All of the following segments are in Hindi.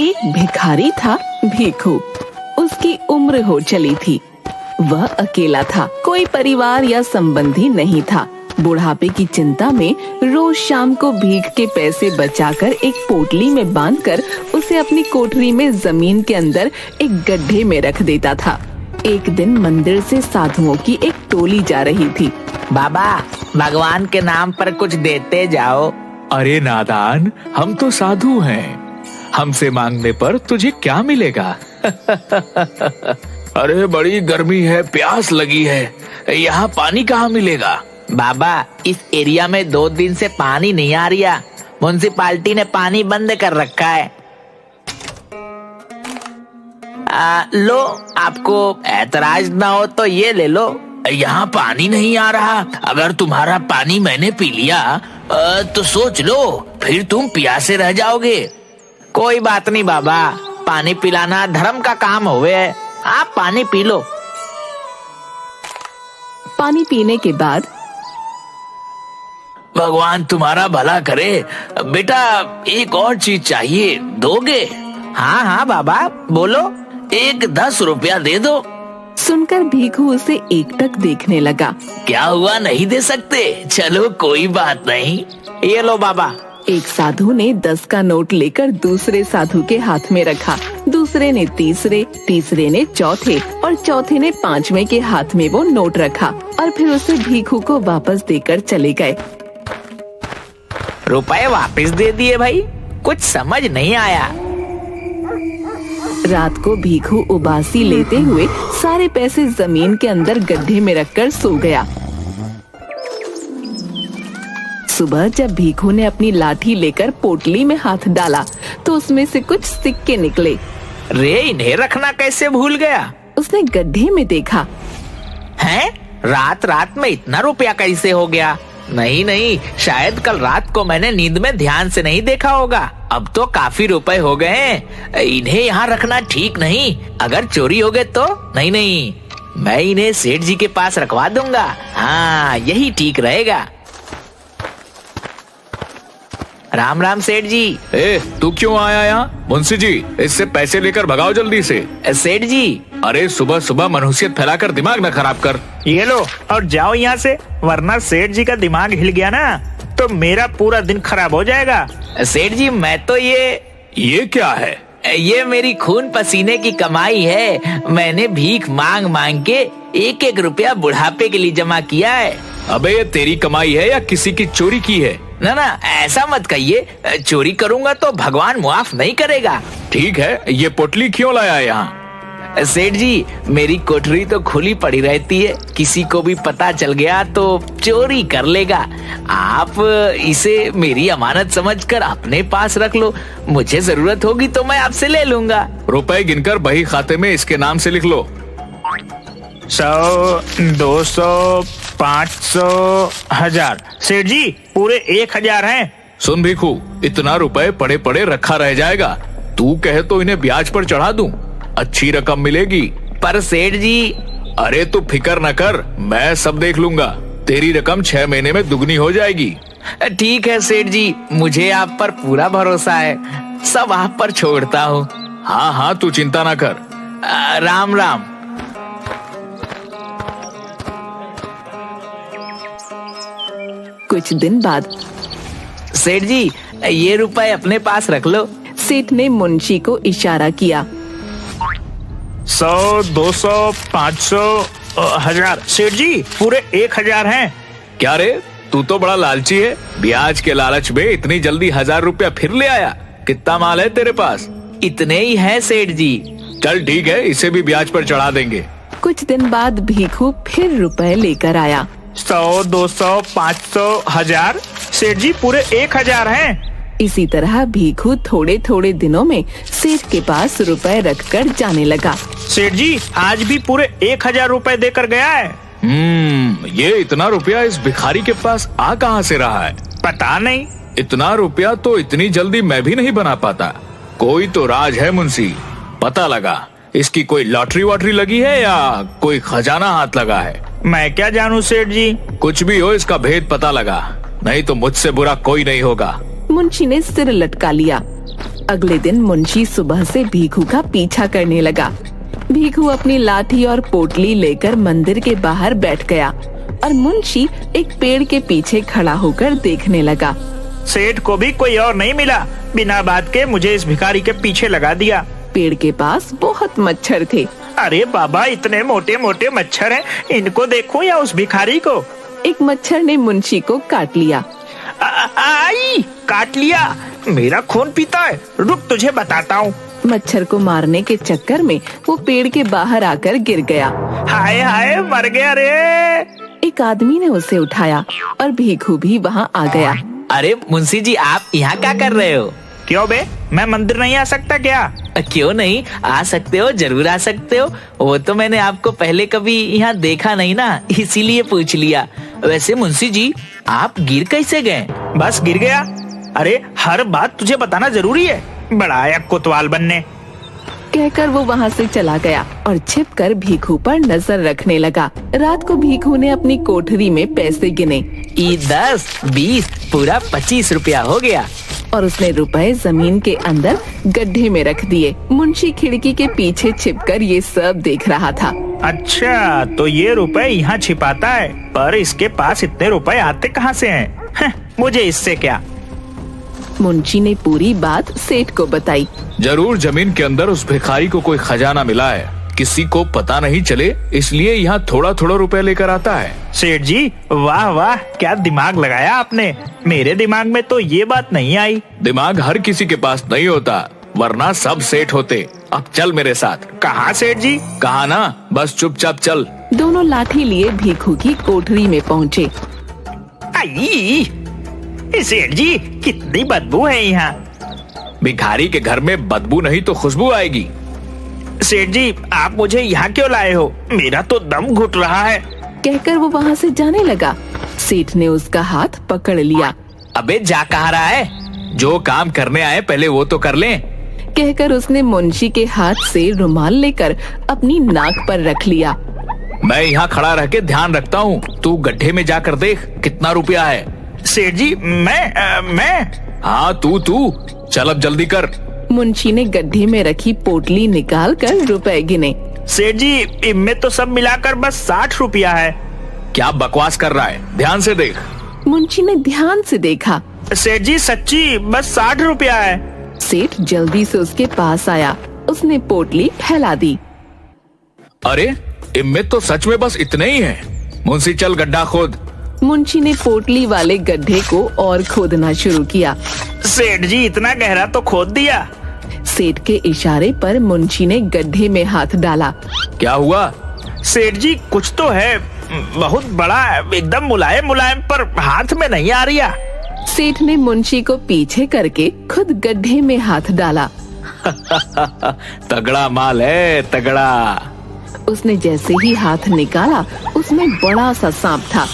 एक भिखारी था भीखू। उसकी उम्र हो चली थी। वह अकेला था, कोई परिवार या संबंधी नहीं था। बुढ़ापे की चिंता में रोज शाम को भीख के पैसे बचाकर एक पोटली में बांधकर उसे अपनी कोठरी में जमीन के अंदर एक गड्ढे में रख देता था। एक दिन मंदिर से साधुओं की एक टोली जा रही थी। बाबा, भगवान के नाम पर कुछ देते जाओ। अरे नादान, हम तो साधु हैं। हमसे मांगने पर तुझे क्या मिलेगा? अरे बड़ी गर्मी है, प्यास लगी है, यहाँ पानी कहाँ मिलेगा? बाबा, इस एरिया में 2 दिन से पानी नहीं आ रहा। म्युनिसिपालिटी ने पानी बंद कर रखा है। लो, आपको ऐतराज ना हो तो ये ले लो। यहाँ पानी नहीं आ रहा। अगर तुम्हारा पानी मैंने पी लिया तो सोच लो, फिर तुम प्यासे रह जाओगे। कोई बात नहीं बाबा, पानी पिलाना धर्म का काम होवे है। आप पानी पी लो। पानी पीने के बाद भगवान तुम्हारा भला करे। बेटा, एक और चीज चाहिए, दोगे? हाँ हाँ बाबा, बोलो। एक 10 रुपया दे दो। सुनकर भीखू उसे एकटक देखने लगा। क्या हुआ, नहीं दे सकते? चलो कोई बात नहीं। ये लो बाबा। एक साधु ने 10 का नोट लेकर दूसरे साधु के हाथ में रखा। दूसरे ने तीसरे, तीसरे ने चौथे और चौथे ने 5वें के हाथ में वो नोट रखा और फिर उसे भीखू को वापस देकर चले गए। रुपए वापस दे दिए भाई, कुछ समझ नहीं आया। रात को भीखू उबासी लेते हुए सारे पैसे जमीन के अंदर गड्ढे में रखकर सो गया। सुबह जब भीखू ने अपनी लाठी लेकर पोटली में हाथ डाला तो उसमें से कुछ सिक्के निकले। रे, इन्हें रखना कैसे भूल गया? उसने गड्ढे में देखा। हैं? रात रात में इतना रुपया कैसे हो गया? नहीं नहीं, शायद कल रात को मैंने नींद में ध्यान से नहीं देखा होगा। अब तो काफी रुपए हो गए हैं। इन्हें यहाँ रखना ठीक नहीं। अगर चोरी हो गए तो? नहीं नहीं, मैं इन्हें सेठ जी के पास रखवा दूंगा। हाँ, यही ठीक रहेगा। राम राम सेठ जी। तू क्यों आया यहाँ? मुंशी जी, इससे पैसे लेकर भगाओ जल्दी से। सेठ जी, अरे सुबह सुबह मनहूसियत फैलाकर दिमाग न खराब कर। ये लो और जाओ यहाँ से, वरना सेठ जी का दिमाग हिल गया ना तो मेरा पूरा दिन खराब हो जाएगा। सेठ जी, मैं तो ये क्या है? ये मेरी खून पसीने की कमाई है। मैंने भीख मांग मांग के 1-1 रुपया बुढ़ापे के लिए जमा किया है। अबे, ये तेरी कमाई है या किसी की चोरी की है? ना ना, ऐसा मत कहिए। चोरी करूंगा तो भगवान मुआफ नहीं करेगा। ठीक है, ये पोटली क्यों लाया यहाँ? सेठ जी, मेरी कोठरी तो खुली पड़ी रहती है। किसी को भी पता चल गया तो चोरी कर लेगा। आप इसे मेरी अमानत समझकर अपने पास रख लो। मुझे जरूरत होगी तो मैं आपसे ले लूंगा। रुपए गिनकर बही खाते में इसके नाम से लिख लो। 100, 200, 500, 1000। सेठ जी, पूरे 1000 हैं। सुन भीखू, इतना रुपए पड़े पड़े रखा रह जाएगा। तू कहे तो इन्हें ब्याज पर चढ़ा दूं, अच्छी रकम मिलेगी। पर सेठ जी। अरे तू फिक्र न कर, मैं सब देख लूंगा। तेरी रकम 6 महीने में दुगनी हो जाएगी। ठीक है सेठ जी, मुझे आप पर पूरा भरोसा है। सब आप पर छोड़ता हूँ। हाँ हाँ, तू चिंता ना कर। राम राम। कुछ दिन बाद सेठ जी, ये रुपए अपने पास रख लो। सेठ ने मुंशी को इशारा किया। 100, 200, 500, 1000। सेठ जी, पूरे 1000 हैं। क्या रे, तू तो बड़ा लालची है। ब्याज के लालच में इतनी जल्दी 1000 रुपया फिर ले आया। कितना माल है तेरे पास? इतने ही है सेठ जी। चल ठीक है, इसे भी ब्याज पर चढ़ा देंगे। कुछ दिन बाद भीखू फिर रुपए लेकर आया। 100, 200, 500, 1000। सेठ जी, पूरे 1000 हैं। इसी तरह भीखू थोड़े थोड़े दिनों में सेठ के पास रुपए रखकर जाने लगा। सेठ जी, आज भी पूरे 1000 रुपए देकर गया है। ये इतना रुपया इस भिखारी के पास आ कहाँ से रहा है? पता नहीं। इतना रुपया तो इतनी जल्दी मैं भी नहीं बना पाता। कोई तो राज है मुंशी, पता लगा। इसकी कोई लॉटरी वॉटरी लगी है या कोई खजाना हाथ लगा है? मैं क्या जानूं सेठ जी। कुछ भी हो, इसका भेद पता लगा, नहीं तो मुझसे बुरा कोई नहीं होगा। मुंशी ने सिर लटका लिया। अगले दिन मुंशी सुबह से भीखू का पीछा करने लगा। भीखू अपनी लाठी और पोटली लेकर मंदिर के बाहर बैठ गया और मुंशी एक पेड़ के पीछे खड़ा होकर देखने लगा। सेठ को भी कोई और नहीं मिला, बिना बात के मुझे इस भिखारी के पीछे लगा दिया। पेड़ के पास बहुत मच्छर थे। अरे बाबा, इतने मोटे मोटे मच्छर हैं, इनको देखूं या उस भिखारी को? एक मच्छर ने मुंशी को काट लिया। आई, काट लिया, मेरा खून पीता है, रुक तुझे बताता हूँ। मच्छर को मारने के चक्कर में वो पेड़ के बाहर आकर गिर गया। हाय हाय, मर गया रे। एक आदमी ने उसे उठाया और भीखू भी वहाँ आ गया। अरे मुंशी जी, आप यहाँ क्या कर रहे हो? क्यों बे, मैं मंदिर नहीं आ सकता क्या? क्यों नहीं आ सकते हो, जरूर आ सकते हो। वो तो मैंने आपको पहले कभी यहाँ देखा नहीं ना, इसीलिए पूछ लिया। वैसे मुंशी जी, आप गिर कैसे गए? बस गिर गया। अरे हर बात तुझे बताना जरूरी है, बड़ा आया कोतवाल बनने। कहकर वो वहाँ से चला गया और छिपकर भीखू पर नजर रखने लगा। रात को भीखू ने अपनी कोठरी में पैसे गिने। 10, 20, पूरा 25 रुपया हो गया। और उसने रुपए जमीन के अंदर गड्ढे में रख दिए। मुंशी खिड़की के पीछे छिपकर ये सब देख रहा था। अच्छा, तो ये रुपए यहाँ छिपाता है, पर इसके पास इतने रुपए आते कहाँ से हैं? मुझे इससे क्या? मुंशी ने पूरी बात सेठ को बताई। जरूर जमीन के अंदर उस भिखारी को कोई खजाना मिला है, किसी को पता नहीं चले, इसलिए यहाँ थोड़ा थोड़ा रुपए लेकर आता है। सेठ जी, वाह वाह, क्या दिमाग लगाया आपने। मेरे दिमाग में तो ये बात नहीं आई। दिमाग हर किसी के पास नहीं होता, वरना सब सेठ होते। अब चल मेरे साथ। कहाँ सेठ जी? कहा ना, बस चुपचाप चल। दोनों लाठी लिए भीखू की कोठरी में पहुँचे। आई, सेठ जी, कितनी बदबू है यहाँ। भिखारी के घर में बदबू नहीं तो खुशबू आएगी। सेठ जी, आप मुझे यहाँ क्यों लाए हो? मेरा तो दम घुट रहा है। कहकर वो वहाँ से जाने लगा। सेठ ने उसका हाथ पकड़ लिया। अबे जा कहाँ रहा है? जो काम करने आए पहले वो तो कर लें। कहकर उसने मुंशी के हाथ से रुमाल लेकर अपनी नाक पर रख लिया। मैं यहाँ खड़ा रह के ध्यान रखता हूँ, तू गड्ढे में जाकर देख कितना रुपया है। सेठ जी, मैं हाँ तू चल, अब जल्दी कर। मुंशी ने गड्ढे में रखी पोटली निकाल कर रुपए गिने। सेठ जी, इनमें तो सब मिलाकर बस 60 रुपया है। क्या बकवास कर रहा है, ध्यान से देख। मुंशी ने ध्यान से देखा। सेठ जी, सच्ची बस 60 रुपया है। सेठ जल्दी से उसके पास आया। उसने पोटली फैला दी। अरे इनमें तो सच में बस इतने ही हैं। मुंशी चल गड्ढा खोद। मुंशी ने पोटली वाले गड्ढे को और खोदना शुरू किया। सेठ जी, इतना गहरा तो खोद दिया। सेठ के इशारे पर मुंशी ने गड्ढे में हाथ डाला। क्या हुआ? सेठ जी, कुछ तो है, बहुत बड़ा, एकदम मुलायम मुलायम, पर हाथ में नहीं आ रहा। सेठ ने मुंशी को पीछे करके खुद गड्ढे में हाथ डाला। तगड़ा माल है, तगड़ा। उसने जैसे ही हाथ निकाला, उसमें बड़ा सा सांप था।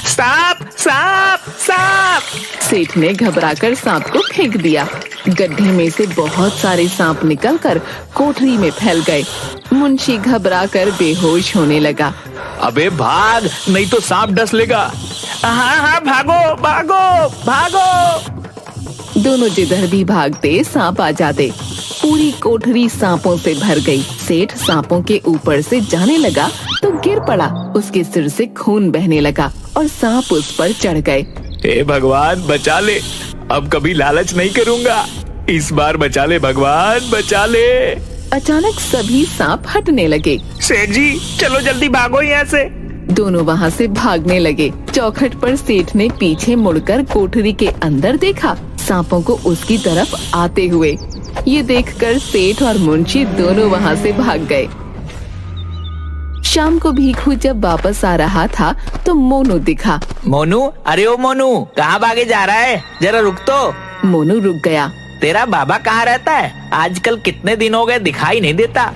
सांप, सांप, सांप! सेठ ने घबराकर सांप को फेंक दिया। गड्ढे में से बहुत सारे सांप निकलकर कोठरी में फैल गए। मुंशी घबराकर बेहोश होने लगा। अबे भाग, नहीं तो सांप डस लेगा। हाँ हाँ, भागो भागो भागो। दोनों जिधर भी भागते सांप आ जाते। पूरी कोठरी सांपों से भर गई। सेठ सांपों के ऊपर से जाने लगा तो गिर पड़ा। उसके सिर से खून बहने लगा और सांप उस पर चढ़ गए। हे भगवान बचा ले, अब कभी लालच नहीं करूंगा, इस बार बचा ले भगवान, बचा ले। अचानक सभी सांप हटने लगे। सेठ जी, चलो जल्दी भागो यहाँ से। दोनों वहाँ से भागने लगे। चौखट पर सेठ ने पीछे मुड़कर कोठरी के अंदर देखा, सांपों को उसकी तरफ आते हुए। ये देखकर सेठ और मुंशी दोनों वहाँ से भाग गए। शाम को भीखू जब वापस आ रहा था तो मोनू दिखा। मोनू, अरे ओ मोनू, कहाँ भागे जा रहा है? जरा रुक तो। मोनू रुक गया। तेरा बाबा कहाँ रहता है? आजकल कितने दिन हो गए दिखाई नहीं देता।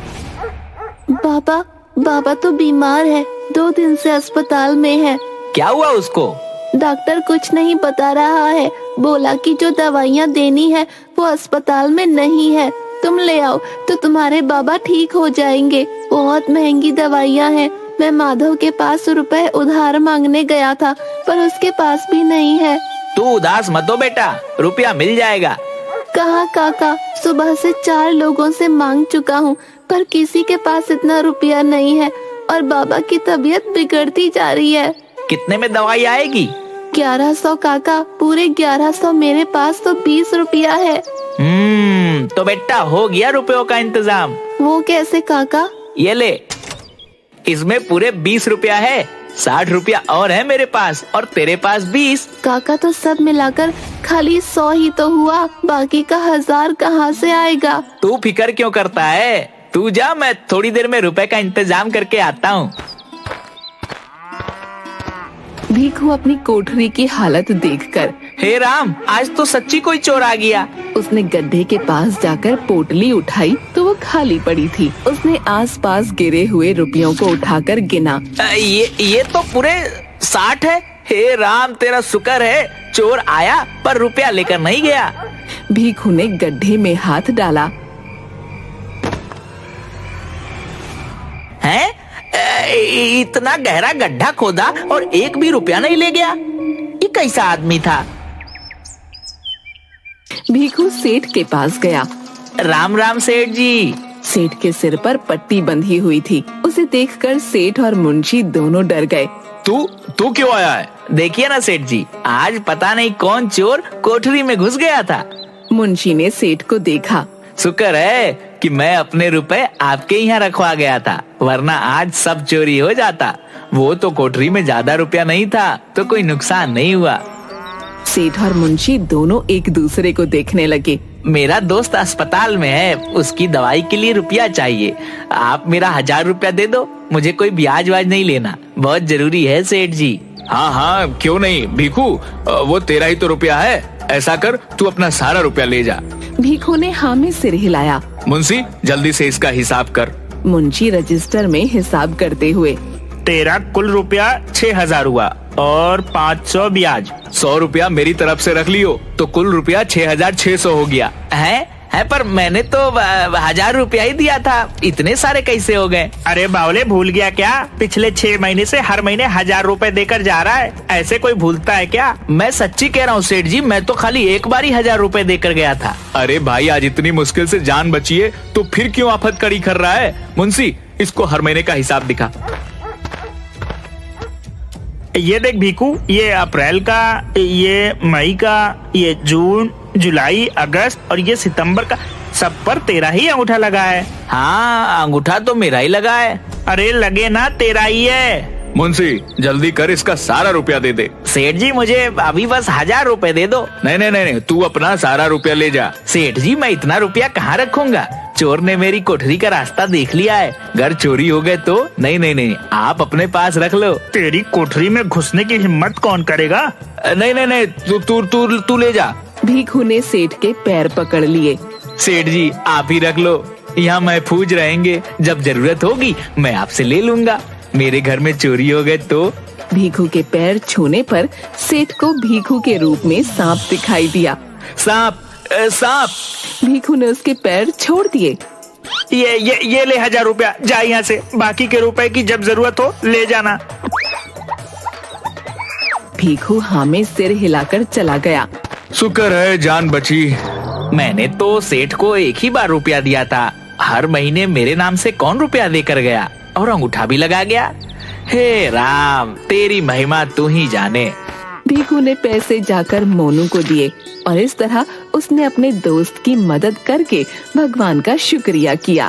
बाबा तो बीमार है, 2 दिन से अस्पताल में है। क्या हुआ उसको? डॉक्टर कुछ नहीं बता रहा है, बोला कि जो दवाइयाँ देनी है वो अस्पताल में नहीं है, तुम ले आओ तो तुम्हारे बाबा ठीक हो जाएंगे। बहुत महंगी दवाइयाँ हैं। मैं माधव के पास रुपए उधार मांगने गया था, पर उसके पास भी नहीं है। तू उदास मत हो बेटा, रुपया मिल जाएगा। कहाँ काका, सुबह से 4 लोगों से मांग चुका हूँ, पर किसी के पास इतना रुपया नहीं है और बाबा की तबीयत बिगड़ती जा रही है। कितने में दवाई आएगी? 1100 काका, पूरे 1100। मेरे पास तो 20 रुपया है। तो बेटा हो गया रुपयों का इंतजाम। वो कैसे काका? ये ले, इसमें पूरे 20 रुपया है। 60 रुपया और है मेरे पास, और तेरे पास 20। काका तो सब मिलाकर खाली 100 ही तो हुआ, बाकी का 1000 कहाँ से आएगा? तू फिकर क्यों करता है? तू जा, मैं थोड़ी देर में रुपए का इंतजाम करके आता हूँ। भीखू अपनी कोठरी की हालत देखकर, हे राम, आज तो सच्ची कोई चोर आ गया। उसने गड्ढे के पास जाकर पोटली उठाई तो वो खाली पड़ी थी। उसने आसपास गिरे हुए रुपयों को उठाकर गिना। ये तो पूरे 60 है। हे राम, तेरा शुक्र है, चोर आया पर रुपया लेकर नहीं गया। भीखू ने गड्ढे में हाथ डाला। हैं? इतना गहरा गड्ढा खोदा और एक भी रुपया नहीं ले गया। ये कैसा आदमी था? भीखू सेठ के पास गया। राम राम सेठ जी। सेठ के सिर पर पट्टी बंधी हुई थी। उसे देखकर सेठ और मुंशी दोनों डर गए। तू क्यों आया है? देखिए ना सेठ जी, आज पता नहीं कौन चोर कोठरी में घुस गया था। मुंशी ने सेठ को देखा। शुक्र है कि मैं अपने रुपए आपके यहाँ रखवा गया था, वरना आज सब चोरी हो जाता। वो तो कोठरी में ज्यादा रुपया नहीं था, तो कोई नुकसान नहीं हुआ। सेठ और मुंशी दोनों एक दूसरे को देखने लगे। मेरा दोस्त अस्पताल में है, उसकी दवाई के लिए रुपया चाहिए। आप मेरा 1000 रुपया दे दो, मुझे कोई ब्याज वाज नहीं लेना, बहुत जरूरी है सेठ जी। हाँ, क्यों नहीं भीखू, वो तेरा ही तो रुपया है। ऐसा कर, तू अपना सारा रुपया ले जा। भीखू ने हाँ में सिर हिलाया। मुंशी, जल्दी से इसका हिसाब कर। मुंशी रजिस्टर में हिसाब करते हुए, तेरा कुल रुपया 6000 हुआ और 500 ब्याज। 100 रुपया मेरी तरफ से रख लियो, तो कुल रुपया 6600 हो गया। है पर मैंने तो 1000 रुपया ही दिया था, इतने सारे कैसे हो गए? अरे बावले, भूल गया क्या? पिछले 6 महीने से हर महीने 1000 रुपए देकर जा रहा है। ऐसे कोई भूलता है क्या? मैं सच्ची कह रहा हूँ सेठ जी, मैं तो खाली एक बार ही 1000 रुपए देकर गया था। अरे भाई, आज इतनी मुश्किल से जान बची है, तो फिर क्यों आफत कड़ी कर रहा है? मुंशी, इसको हर महीने का हिसाब दिखा। ये देख भीखू, ये अप्रैल का, ये मई का, ये जून, जुलाई, अगस्त और ये सितंबर का, सब पर तेरा ही अंगूठा लगा है। हाँ, अंगूठा तो मेरा ही लगा है। अरे लगे ना, तेरा ही है। मुंशी, जल्दी कर, इसका सारा रुपया दे दे। सेठ जी, मुझे अभी बस 1000 रुपए दे दो। नहीं, तू अपना सारा रुपया ले जा। सेठ जी, मैं इतना रुपया कहाँ रखूंगा? चोर ने मेरी कोठरी का रास्ता देख लिया है, घर चोरी हो गए तो। नहीं, आप अपने पास रख लो। तेरी कोठरी में घुसने की हिम्मत कौन करेगा? नहीं, तू ले जा। भीखू ने सेठ के पैर पकड़ लिए। सेठ जी, आप ही रख लो, यहाँ महफूज रहेंगे। जब जरूरत होगी मैं आपसे ले लूंगा। मेरे घर में चोरी हो गए तो। भीखू के पैर छूने पर सेठ को भीखू के रूप में सांप दिखाई दिया। सांप! भीखू ने उसके पैर छोड़ दिए। ये ले 1000 रुपया, जा यहाँ से। बाकी के रुपए की जब जरूरत हो ले जाना। भीखू हाँ में सिर हिलाकर चला गया। शुक्र है जान बची। मैंने तो सेठ को एक ही बार रुपया दिया था, हर महीने मेरे नाम से कौन रुपया देकर गया, और अंगूठा भी लगा गया। हे राम, तेरी महिमा तू ही जाने। भीखू ने पैसे जाकर मोनू को दिए और इस तरह उसने अपने दोस्त की मदद करके भगवान का शुक्रिया किया।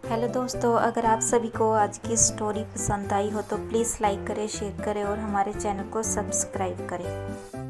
हेलो दोस्तों, अगर आप सभी को आज की स्टोरी पसंद आई हो तो प्लीज़ लाइक करें, शेयर करें और हमारे चैनल को सब्सक्राइब करें।